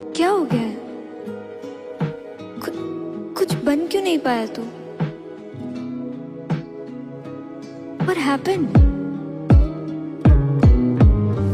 क्या हो गया है? कुछ बन क्यों नहीं पाया तू? What happened?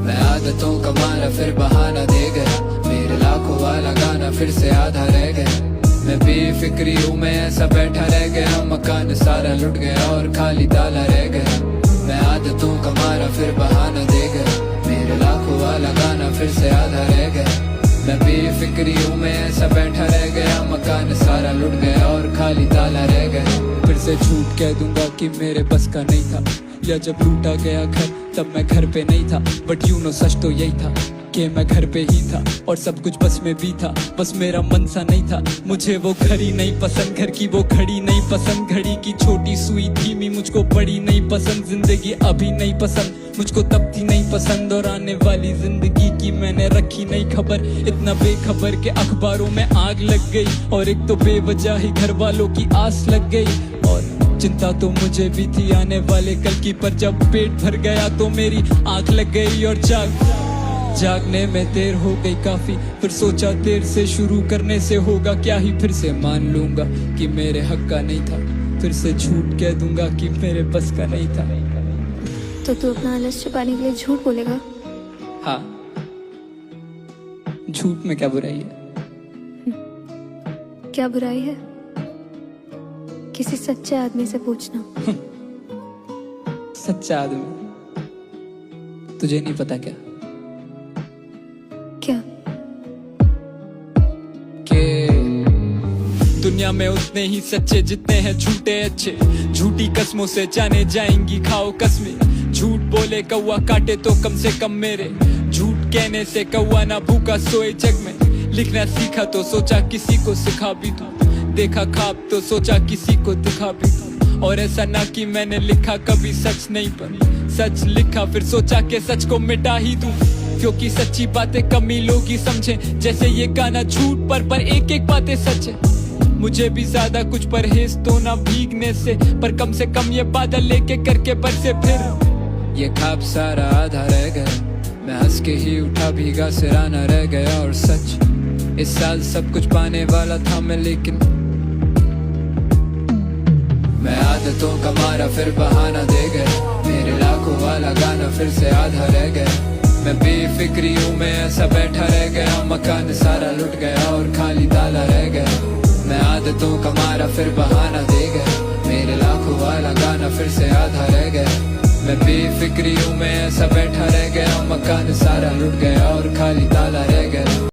मैं आदतों का मारा फिर बहाना दे गया, मेरे लाखों वाला गाना फिर से आधा रह गया। मैं बेफिक्री हूँ, मैं ऐसा बैठा रह गया, मकान सारा लुट गया और खाली ताला रह गया। मैं आदतों का मारा फिर बहाना दे गया, मेरे लाखों वाला गाना फिर से आधा रह गया। मैं बेफिक्री हूँ, मैं ऐसा बैठा रह गया, मकान सारा लुट गया और खाली ताला रह गया। फिर से झूठ कह दूंगा कि मेरे बस का नहीं था, या जब लूटा गया घर तब मैं घर पे नहीं था। बट यू नो सच तो यही था कि मैं घर पे ही था और सब कुछ बस में भी था, बस मेरा मन सा नहीं था। मुझे वो घड़ी नहीं पसंद, घर की वो घड़ी नहीं पसंद, घड़ी की छोटी सुई धीमी मुझको बड़ी नहीं पसंद। जिंदगी अभी नहीं पसंद मुझको, तब थी नहीं पसंद, और आने वाली जिंदगी की मैंने रखी नहीं खबर। इतना बेखबर के अखबारों में आग लग गई, और एक तो बेवजह ही घर वालों की आस लग गई। और चिंता तो मुझे भी थी आने वाले कल की, पर जब पेट भर गया तो मेरी आंख लग गई। और जागने में देर हो गई काफी, फिर सोचा देर से शुरू करने से होगा क्या ही। फिर से मान लूंगा कि मेरे हक का नहीं था, फिर से झूठ कह दूंगा कि मेरे बस का नहीं था। तो तू अपना आलस छुपाने के लिए झूठ बोलेगा? हाँ, झूठ में क्या बुराई है? क्या बुराई है? किसी सच्चे आदमी से पूछना। सच्चा आदमी तुझे नहीं पता क्या? क्या? कि दुनिया में उतने ही सच्चे जितने हैं झूठे अच्छे। झूठी कस्मों से जाने जाएंगी खाओ कसमें, झूठ बोले कौवा काटे तो कम से कम मेरे। झूठ कहने से कौवा ना भूखा सोए जग में। लिखना सीखा तो सोचा किसी को सिखा भी दूं, देखा ख्वाब तो सोचा किसी को दिखा भी दूं। और ऐसा ना कि मैंने लिखा कभी सच नहीं, पर सच लिखा फिर सोचा कि सच को मिटा ही दूं। क्योंकि सच्ची बातें कम ही लोग ही समझे, जैसे ये गाना झूठ पर एक एक बातें सच है। मुझे भी ज्यादा कुछ परहेज तो ना भीगने से, पर कम से कम ये बादल लेके करके बरसे। फिर ये ख्वाब सारा आधा रह गया, मैं हंस के ही उठा भीगा सिराना रह गया। और सच इस साल सब कुछ पाने वाला था मैं, लेकिन मैं आदतों का मारा फिर बहाना दे गया, मेरे लाखों वाला गाना फिर से आधा रह गया। मैं बेफिक्री हूँ, मैं ऐसा बैठा रह गया, मकान सारा लुट गया और खाली ताला रह गया। मैं आदतों का मारा फिर बहाना दे गया, मेरे लाखों वाला गाना फिर से आधा रह गया। मैं बेफिक्री हूँ, मैं ऐसा बैठा रह गया, मकान सारा लुट गया और खाली ताला रह गया।